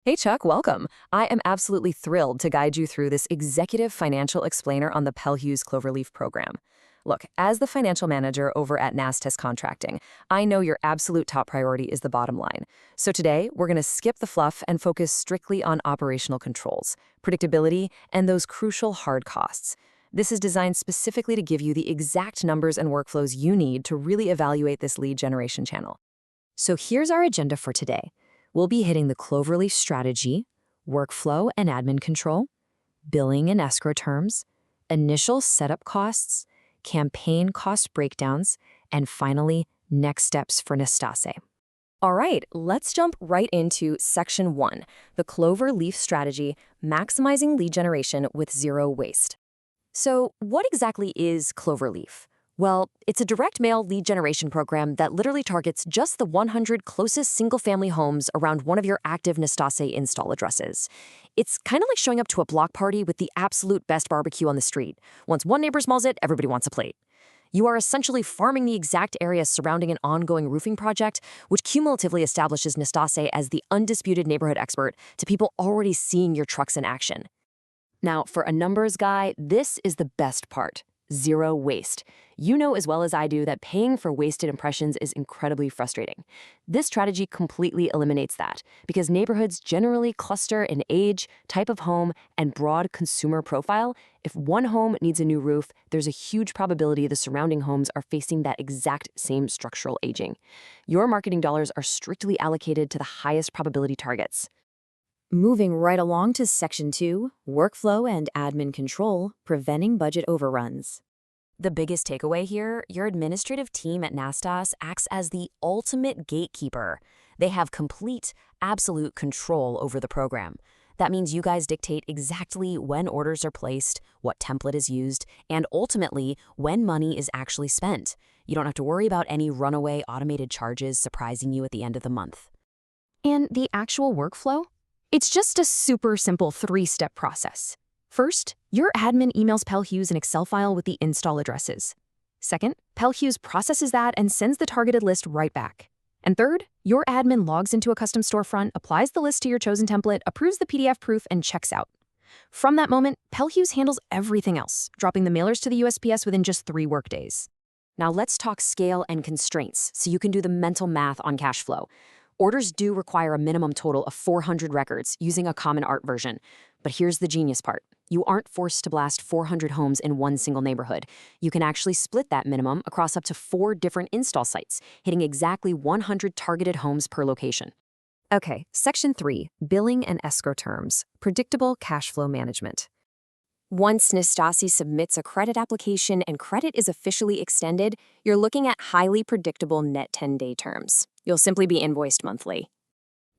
Hey Chuck, welcome. I am absolutely thrilled to guide you through this executive financial explainer on the Pell Hughes Cloverleaf program. Look, as the financial manager over at Nastase Contracting, I know your absolute top priority is the bottom line. So today, we're going to skip the fluff and focus strictly on operational controls, predictability, and those crucial hard costs. This is designed specifically to give you the exact numbers and workflows you need to really evaluate this lead generation channel. So here's our agenda for today. We'll be hitting the Cloverleaf strategy, workflow and admin control, billing and escrow terms, initial setup costs, campaign cost breakdowns, and finally, next steps for Nastase. All right, let's jump right into Section 1, the Cloverleaf strategy, maximizing lead generation with zero waste. So what exactly is Cloverleaf? Well, it's a direct mail lead generation program that literally targets just the 100 closest single-family homes around one of your active Nastase install addresses. It's kind of like showing up to a block party with the absolute best barbecue on the street. Once one neighbor smells it, everybody wants a plate. You are essentially farming the exact area surrounding an ongoing roofing project, which cumulatively establishes Nastase as the undisputed neighborhood expert to people already seeing your trucks in action. Now, for a numbers guy, this is the best part. Zero waste. You know as well as I do that paying for wasted impressions is incredibly frustrating. This strategy completely eliminates that because neighborhoods generally cluster in age, type of home, and broad consumer profile. If one home needs a new roof, there's a huge probability the surrounding homes are facing that exact same structural aging. Your marketing dollars are strictly allocated to the highest probability targets. Moving right along to Section 2, Workflow and Admin Control, Preventing Budget Overruns. The biggest takeaway here, your administrative team at Nastase acts as the ultimate gatekeeper. They have complete, absolute control over the program. That means you guys dictate exactly when orders are placed, what template is used, and ultimately, when money is actually spent. You don't have to worry about any runaway automated charges surprising you at the end of the month. And the actual workflow? It's just a super simple 3-step process. First, your admin emails Pell Hughes an Excel file with the install addresses. Second, Pell Hughes processes that and sends the targeted list right back. And third, your admin logs into a custom storefront, applies the list to your chosen template, approves the PDF proof, and checks out. From that moment, Pell Hughes handles everything else, dropping the mailers to the USPS within just 3 workdays. Now let's talk scale and constraints so you can do the mental math on cash flow. Orders do require a minimum total of 400 records using a common art version. But here's the genius part. You aren't forced to blast 400 homes in one single neighborhood. You can actually split that minimum across up to 4 different install sites, hitting exactly 100 targeted homes per location. Okay, Section 3, Billing and Escrow Terms, Predictable Cash Flow Management. Once Nastase submits a credit application and credit is officially extended, you're looking at highly predictable net 10-day terms. You'll simply be invoiced monthly.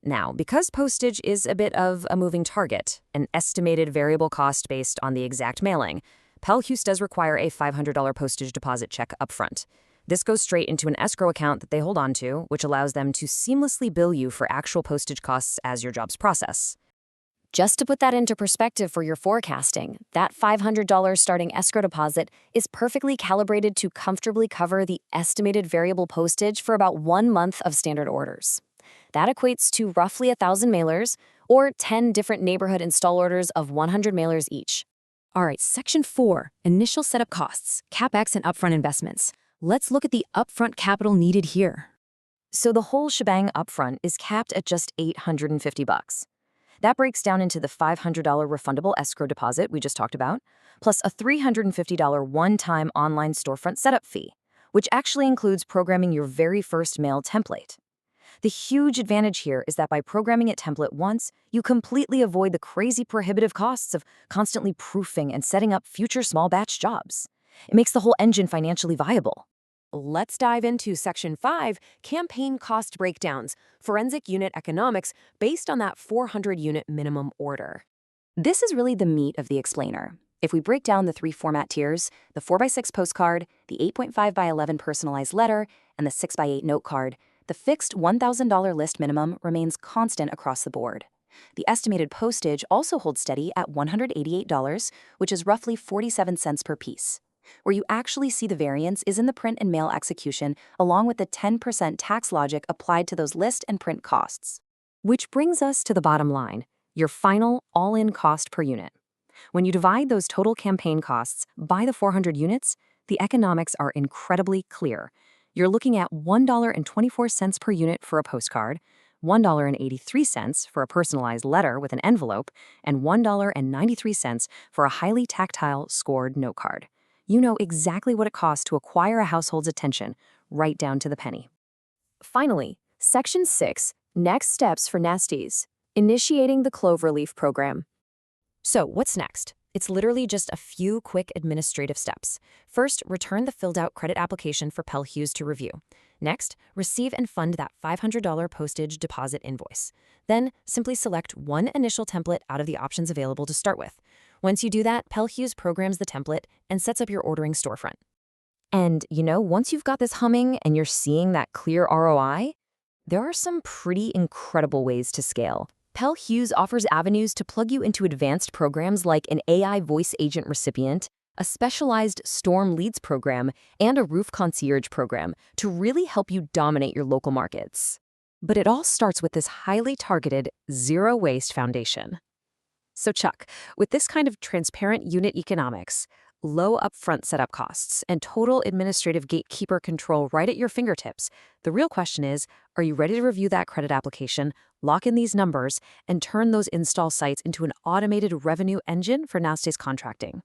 Now, because postage is a bit of a moving target, an estimated variable cost based on the exact mailing, Pell Hughes does require a $500 postage deposit check upfront. This goes straight into an escrow account that they hold on to, which allows them to seamlessly bill you for actual postage costs as your jobs process. Just to put that into perspective for your forecasting, that $500 starting escrow deposit is perfectly calibrated to comfortably cover the estimated variable postage for about 1 month of standard orders. That equates to roughly 1,000 mailers, or 10 different neighborhood install orders of 100 mailers each. All right, Section 4, Initial Setup Costs, CapEx and Upfront Investments. Let's look at the upfront capital needed here. So the whole shebang upfront is capped at just $850. That breaks down into the $500 refundable escrow deposit we just talked about, plus a $350 one-time online storefront setup fee, which actually includes programming your very first mail template. The huge advantage here is that by programming it template once, you completely avoid the crazy prohibitive costs of constantly proofing and setting up future small batch jobs. It makes the whole engine financially viable. Let's dive into Section 5, Campaign Cost Breakdowns, Forensic Unit Economics, based on that 400-unit minimum order. This is really the meat of the explainer. If we break down the 3 format tiers, the 4x6 postcard, the 8.5x11 personalized letter, and the 6x8 note card, the fixed $1,000 list minimum remains constant across the board. The estimated postage also holds steady at $188, which is roughly 47 cents per piece. Where you actually see the variance is in the print and mail execution, along with the 10% tax logic applied to those list and print costs. Which brings us to the bottom line, your final all-in cost per unit. When you divide those total campaign costs by the 400 units, the economics are incredibly clear. You're looking at $1.24 per unit for a postcard, $1.83 for a personalized letter with an envelope, and $1.93 for a highly tactile scored note card. You know exactly what it costs to acquire a household's attention, right down to the penny. Finally, Section 6, Next Steps for Nastase, initiating the Cloverleaf program. So, what's next? It's literally just a few quick administrative steps. First, return the filled-out credit application for Pell Hughes to review. Next, receive and fund that $500 postage deposit invoice. Then, simply select one initial template out of the options available to start with. Once you do that, Pell Hughes programs the template and sets up your ordering storefront. And, once you've got this humming and you're seeing that clear ROI, there are some pretty incredible ways to scale. Pell Hughes offers avenues to plug you into advanced programs like an AI voice agent recipient, a specialized storm leads program, and a roof concierge program to really help you dominate your local markets. But it all starts with this highly targeted, zero-waste foundation. So Chuck, with this kind of transparent unit economics, low upfront setup costs, and total administrative gatekeeper control right at your fingertips, the real question is, are you ready to review that credit application, lock in these numbers, and turn those install sites into an automated revenue engine for Nastase Contracting?